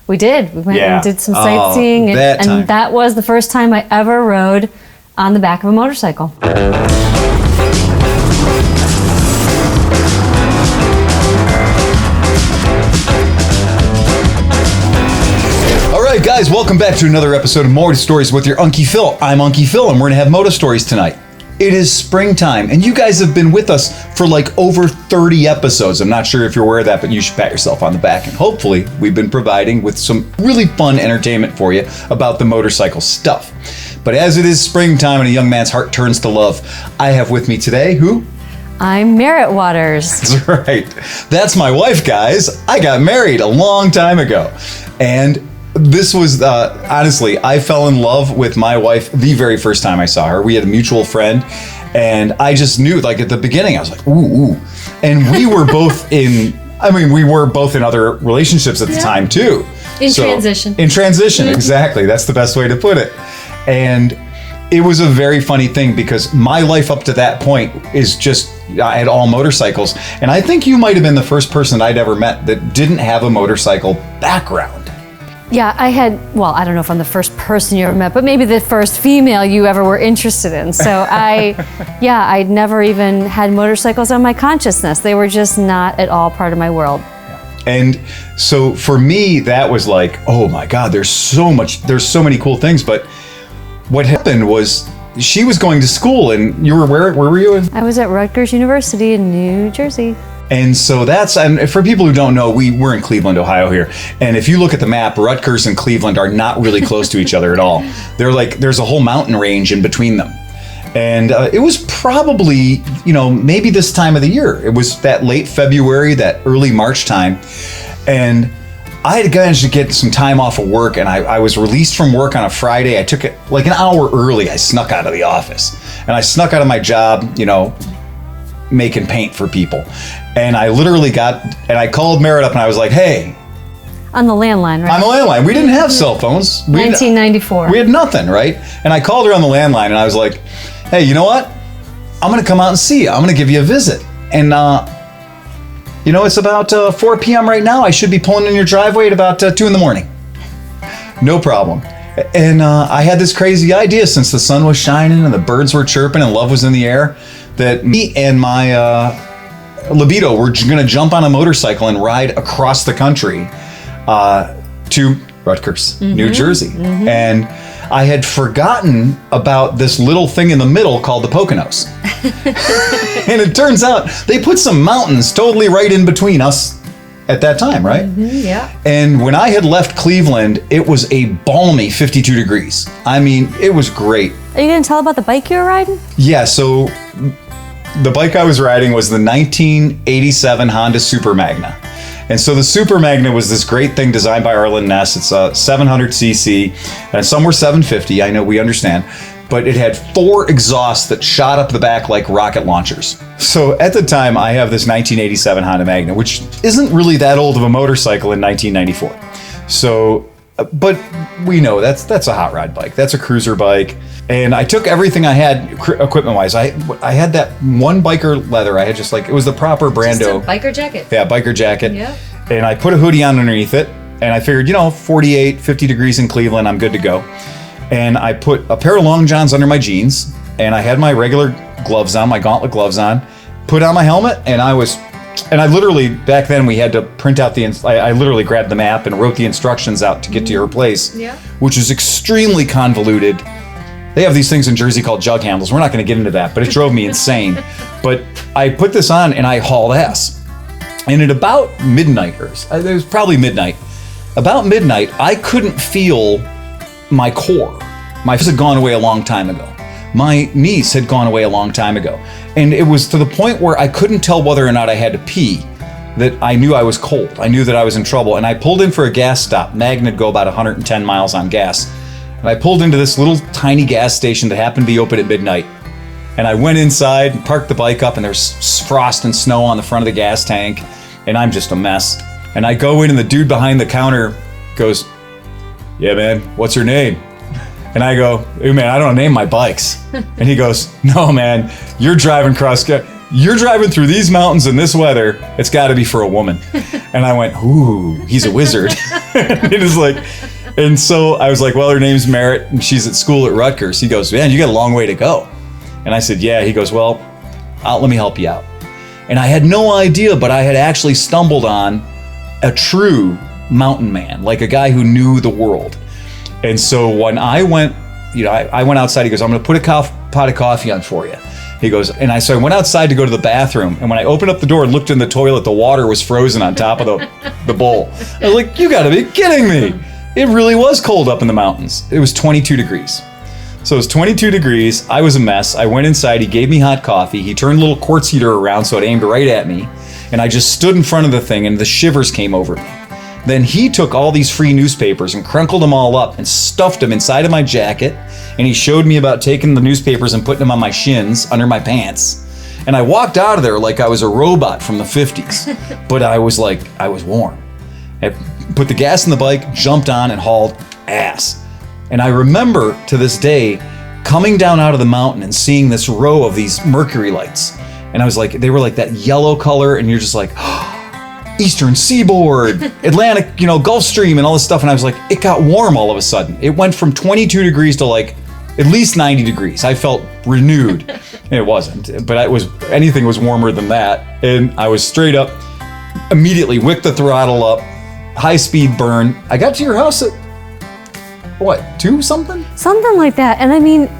We did. We went and did some sightseeing, and that was the first time I ever rode on the back of a motorcycle. All right, guys, welcome back to another episode of Moto Stories with your Unkie Phil. I'm Unkie Phil, and we're going to have Moto Stories tonight. It is springtime, and you guys have been with us for like over 30 episodes. I'm not sure if you're aware of that, but you should pat yourself on the back. And hopefully, we've been providing with some really fun entertainment for you about the motorcycle stuff. But as it is springtime and a young man's heart turns to love, I have with me today, who? I'm Merritt Waters. That's right. That's my wife, guys. I got married a long time ago. And this was, honestly, I fell in love with my wife the very first time I saw her. We had a mutual friend, and I just knew, like at the beginning, I was like, ooh, ooh. And we were both we were both in other relationships at the time too. In transition, exactly. That's the best way to put it. And it was a very funny thing because my life up to that point is just, I had all motorcycles. And I think you might have been the first person I'd ever met that didn't have a motorcycle background. Yeah, I don't know if I'm the first person you ever met, but maybe the first female you ever were interested in. So I'd never even had motorcycles on my consciousness. They were just not at all part of my world. And so for me, that was like, oh my God, there's so many cool things. But what happened was she was going to school, and you were where were you? I was at Rutgers University in New Jersey. And so and for people who don't know, we're in Cleveland, Ohio here. And if you look at the map, Rutgers and Cleveland are not really close to each other at all. They're like, there's a whole mountain range in between them. And it was probably, maybe this time of the year. It was that late February, that early March time. And I had managed to get some time off of work, and I was released from work on a Friday. I took it like an hour early. I snuck out of the office. And I snuck out of my job, making paint for people. And I literally I called Merritt up and I was like, hey. On the landline, right? On the landline. We didn't have cell phones. 1994. We had nothing, right? And I called her on the landline and I was like, hey, you know what? I'm going to come out and see you. I'm going to give you a visit. And, it's about 4 p.m. right now. I should be pulling in your driveway at about 2 in the morning. No problem. And I had this crazy idea, since the sun was shining and the birds were chirping and love was in the air, that me and my libido were going to jump on a motorcycle and ride across the country to Rutgers, New Jersey. And I had forgotten about this little thing in the middle called the Poconos. And it turns out they put some mountains totally right in between us at that time, right? Yeah. And when I had left Cleveland, it was a balmy 52 degrees. I mean, it was great. Are you going to tell about the bike you were riding? Yeah, so the bike I was riding was the 1987 Honda Super Magna. And so the Super Magna was this great thing designed by Arlen Ness. It's a 700cc, and some were 750, I know, we understand. But it had 4 exhausts that shot up the back like rocket launchers. So at the time, I have this 1987 Honda Magna, which isn't really that old of a motorcycle in 1994. So, but we know that's a hot rod bike. That's a cruiser bike. And I took everything I had equipment-wise. I had that one biker leather. I had just it was the proper Brando. Just a biker jacket. Yeah, biker jacket. Yeah. And I put a hoodie on underneath it. And I figured, 48, 50 degrees in Cleveland, I'm good to go. And I put a pair of long johns under my jeans. And I had my regular gloves on, my gauntlet gloves on. Put on my helmet, and I literally, back then we had to print out I literally grabbed the map and wrote the instructions out to get to your place. Yeah. Which is extremely convoluted. They have these things in Jersey called jug handles. We're not going to get into that, but it drove me insane. But I put this on and I hauled ass. And at about midnight, it was probably midnight. About midnight, I couldn't feel my core. My fist had gone away a long time ago. My knees had gone away a long time ago. And it was to the point where I couldn't tell whether or not I had to pee, that I knew I was cold. I knew that I was in trouble. And I pulled in for a gas stop. Magna'd go about 110 miles on gas. And I pulled into this little tiny gas station that happened to be open at midnight. And I went inside and parked the bike up, and there's frost and snow on the front of the gas tank. And I'm just a mess. And I go in, and the dude behind the counter goes, yeah, man, what's your name? And I go, hey, man, I don't name my bikes. And he goes, no, man, you're driving cross country. you're driving through these mountains in this weather. It's got to be for a woman. And I went, ooh, he's a wizard. It is like, and so I was like, well, her name's Merritt and she's at school at Rutgers. He goes, man, you got a long way to go. And I said, yeah. He goes, well, let me help you out. And I had no idea, but I had actually stumbled on a true mountain man, like a guy who knew the world. And so when I went, I went outside. He goes, I'm going to put a pot of coffee on for you. He goes, and so I went outside to go to the bathroom. And when I opened up the door and looked in the toilet, the water was frozen on top of the bowl. I was like, you got to be kidding me. It really was cold up in the mountains. It was 22 degrees. So it was 22 degrees. I was a mess. I went inside. He gave me hot coffee. He turned a little quartz heater around so it aimed right at me. And I just stood in front of the thing and the shivers came over me. Then he took all these free newspapers and crunkled them all up and stuffed them inside of my jacket. And he showed me about taking the newspapers and putting them on my shins under my pants. And I walked out of there like I was a robot from the 50s. But I was warm. I put the gas in the bike, jumped on and hauled ass. And I remember to this day coming down out of the mountain and seeing this row of these mercury lights. And I was like, they were like that yellow color and you're just like, Eastern Seaboard, Atlantic, Gulf Stream and all this stuff. And I was like, it got warm all of a sudden. It went from 22 degrees to like at least 90 degrees. I felt renewed. And it wasn't, but anything was warmer than that. And I was straight up, immediately whipped the throttle up, high speed burn. I got to your house at what, 2 something? Something like that. And I mean,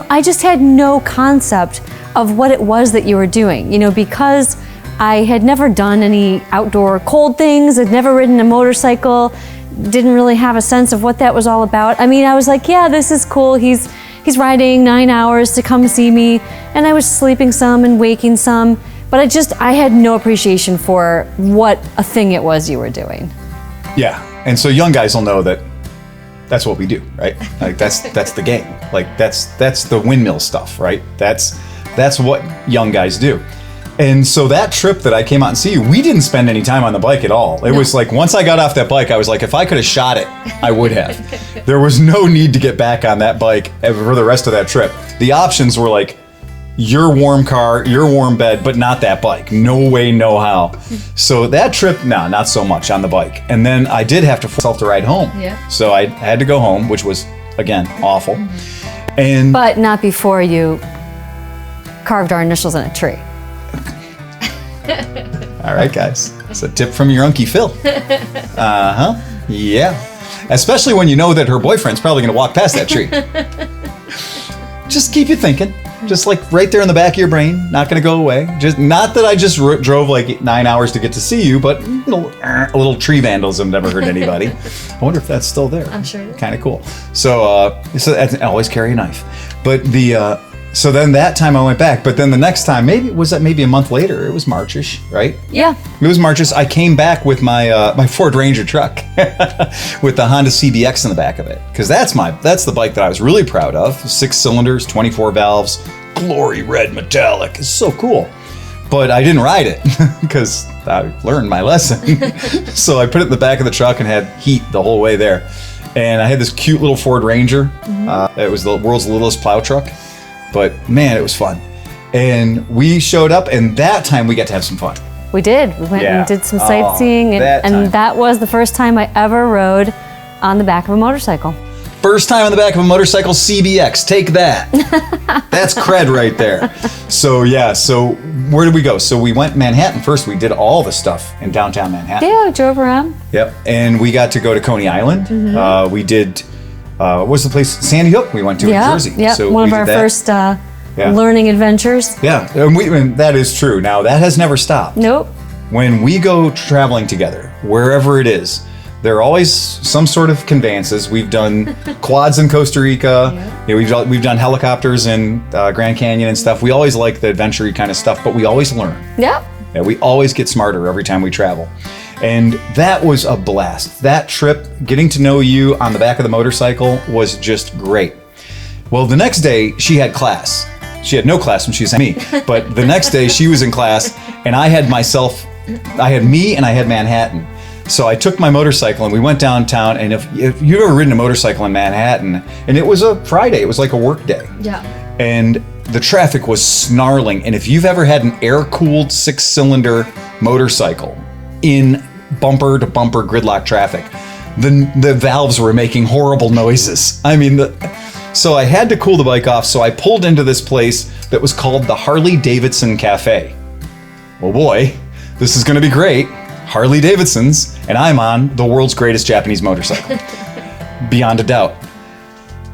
I just had no concept of what it was that you were doing, because I had never done any outdoor cold things. I'd never ridden a motorcycle. Didn't really have a sense of what that was all about. I mean, I was like, yeah, this is cool. He's riding 9 hours to come see me. And I was sleeping some and waking some. But I had no appreciation for what a thing it was you were doing. Yeah. And so young guys will know that that's what we do, right? Like that's the game. Like that's the windmill stuff, right? That's what young guys do. And so that trip that I came out and see you, we didn't spend any time on the bike at all. It was like, once I got off that bike, I was like, if I could have shot it, I would have. There was no need to get back on that bike for the rest of that trip. The options were like, your warm car, your warm bed, but not that bike. No way, no how. So that trip, no, not so much on the bike. And then I did have to force myself to ride home. Yeah. So I had to go home, which was, again, awful. But not before you carved our initials in a tree. All right, guys. It's a tip from your Unkie Phil. Yeah. Especially when you know that her boyfriend's probably going to walk past that tree. Just keep you thinking. Just like right there in the back of your brain, not going to go away. Just not that I just drove like 9 hours to get to see you, but a little tree vandalism never hurt anybody. I wonder if that's still there. I'm sure it is. Kind of cool. So always carry a knife. But so then that time I went back, but then the next time, maybe a month later? It was Marchish, right? Yeah. It was Marchish. I came back with my my Ford Ranger truck with the Honda CBX in the back of it, because that's the bike that I was really proud of. 6 cylinders, 24 valves, glory red metallic. It's so cool. But I didn't ride it because I learned my lesson. So I put it in the back of the truck and had heat the whole way there. And I had this cute little Ford Ranger. It was the world's littlest plow truck. But man, it was fun. And we showed up, and that time we got to have some fun. We did. We went and did some sightseeing, and that was the first time I ever rode on the back of a motorcycle. First time on the back of a motorcycle, CBX. Take that. That's cred right there. So where did we go? So we went Manhattan first. We did all the stuff in downtown Manhattan. Yeah, we drove around. Yep. And we got to go to Coney Island. We did... what was the place? Sandy Hook we went to in Jersey. Yeah, so one of our first learning adventures. Yeah, and that is true. Now, that has never stopped. Nope. When we go traveling together, wherever it is, there are always some sort of conveyances. We've done quads in Costa Rica. Yeah, we've done helicopters in Grand Canyon and stuff. We always like the adventure-y kind of stuff, but we always learn. Yeah. We always get smarter every time we travel. And that was a blast. That trip, getting to know you on the back of the motorcycle was just great. Well, the next day, she had class. She had no class when she was me, but the next day she was in class, and I had me and I had Manhattan. So I took my motorcycle and we went downtown, and if you've ever ridden a motorcycle in Manhattan, and it was a Friday, it was like a work day. Yeah. and the traffic was snarling. And if you've ever had an air-cooled 6-cylinder motorcycle in bumper-to-bumper gridlock traffic, the valves were making horrible noises. I mean, so I had to cool the bike off, so I pulled into this place that was called the Harley Davidson Cafe. Well, boy, this is going to be great. Harley Davidson's, and I'm on the world's greatest Japanese motorcycle. Beyond a doubt.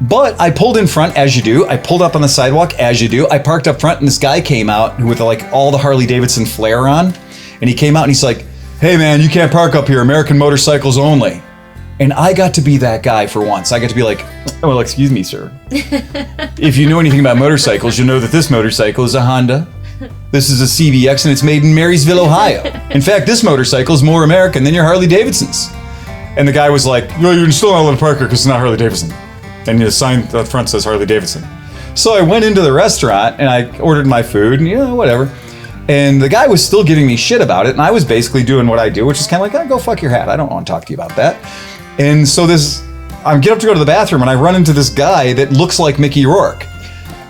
But I pulled in front, as you do. I pulled up on the sidewalk, as you do. I parked up front, and this guy came out with like all the Harley Davidson flair on. And he came out and he's like, "Hey man, you can't park up here, American motorcycles only." And I got to be that guy for once. I got to be like, "Oh, well, excuse me, sir. If you know anything about motorcycles, you'll know that this motorcycle is a Honda. This is a CBX and it's made in Marysville, Ohio. In fact, this motorcycle is more American than your Harley Davidsons." And the guy was like, "No, you're still not allowed to park here because it's not Harley Davidson." And the sign up front says Harley Davidson. So I went into the restaurant and I ordered my food and whatever. And the guy was still giving me shit about it. And I was basically doing what I do, which is kind of like, "Oh, go fuck your hat. I don't want to talk to you about that." And so I get up to go to the bathroom and I run into this guy that looks like Mickey Rourke.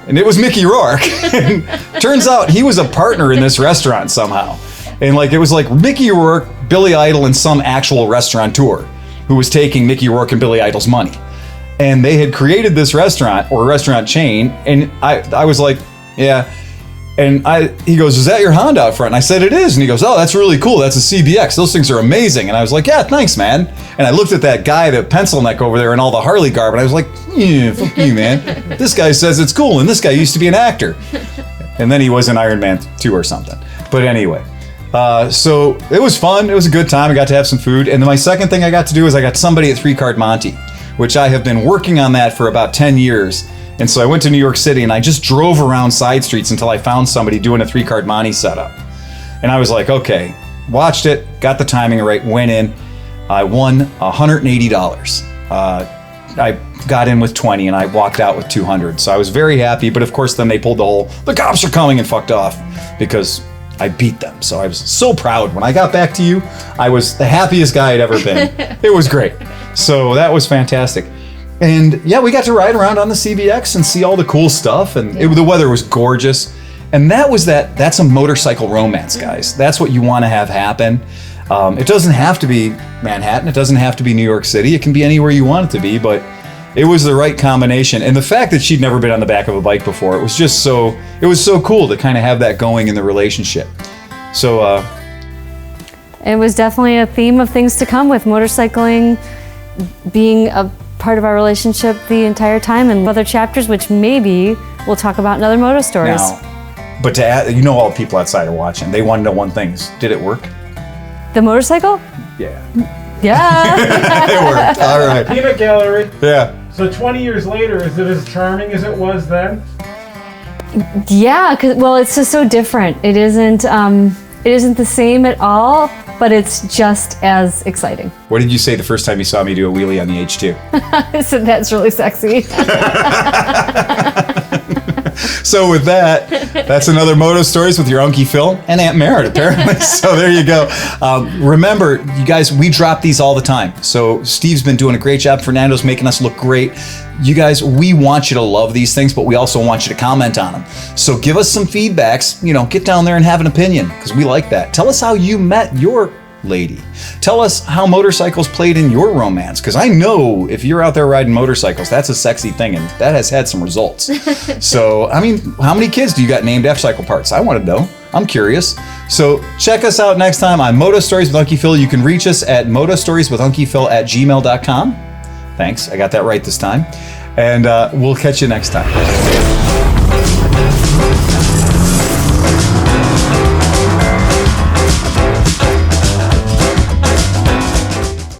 And it was Mickey Rourke. And turns out he was a partner in this restaurant somehow. And like, it was like Mickey Rourke, Billy Idol, and some actual restaurateur who was taking Mickey Rourke and Billy Idol's money. And they had created this restaurant or restaurant chain. And I was like, "Yeah." And he goes, "Is that your Honda out front?" And I said, "It is." And he goes, "Oh, that's really cool. That's a CBX. Those things are amazing." And I was like, "Yeah, thanks, man." And I looked at that guy, the pencil neck over there and all the Harley garb. And I was like, "Yeah, fuck you, man. This guy says it's cool. And this guy used to be an actor." And then he was in Iron Man 2 or something. But anyway, so it was fun. It was a good time. I got to have some food. And then my second thing I got to do is I got somebody at 3-Card Monte, which I have been working on that for about 10 years. And so I went to New York City and I just drove around side streets until I found somebody doing a 3-Card Monte setup. And I was like, okay, watched it, got the timing right, went in. I won $180. I got in with 20 and I walked out with 200. So I was very happy. But of course, then they pulled the cops are coming, and fucked off because I beat them. So I was so proud. When I got back to you, I was the happiest guy I'd ever been. It was great. So that was fantastic. And yeah, we got to ride around on the CBX and see all the cool stuff. And the weather was gorgeous. And that's a motorcycle romance, guys. That's what you want to have happen. It doesn't have to be Manhattan. It doesn't have to be New York City. It can be anywhere you want it to be, but it was the right combination. And the fact that she'd never been on the back of a bike before, it was so cool to kind of have that going in the relationship. So, it was definitely a theme of things to come with motorcycling being a part of our relationship the entire time, and other chapters, which maybe we'll talk about in other Moto Stories. Now, but to add, all the people outside are watching. They want to know one thing: did it work? The motorcycle? Yeah. Yeah. It worked. All right. Peanut Gallery. Yeah. So 20 years later, is it as charming as it was then? Yeah, it's just so different. It isn't the same at all, but it's just as exciting. What did you say the first time you saw me do a wheelie on the H2? I said, "That's really sexy." So with that, that's another Moto Stories with your Unkie Phil and Aunt Meredith, apparently. So there you go. Remember, you guys, we drop these all the time. So Steve's been doing a great job. Fernando's making us look great. You guys, we want you to love these things, but we also want you to comment on them. So give us some feedbacks. Get down there and have an opinion, because we like that. Tell us how you met your lady. Tell us how motorcycles played in your romance, because I know if you're out there riding motorcycles, that's a sexy thing, and that has had some results. So, how many kids do you got named after cycle parts? I want to know. I'm curious. So check us out next time on Moto Stories with Unkie Phil. You can reach us at motostorieswithunkyphil@gmail.com. Thanks, I got that right this time. And we'll catch you next time.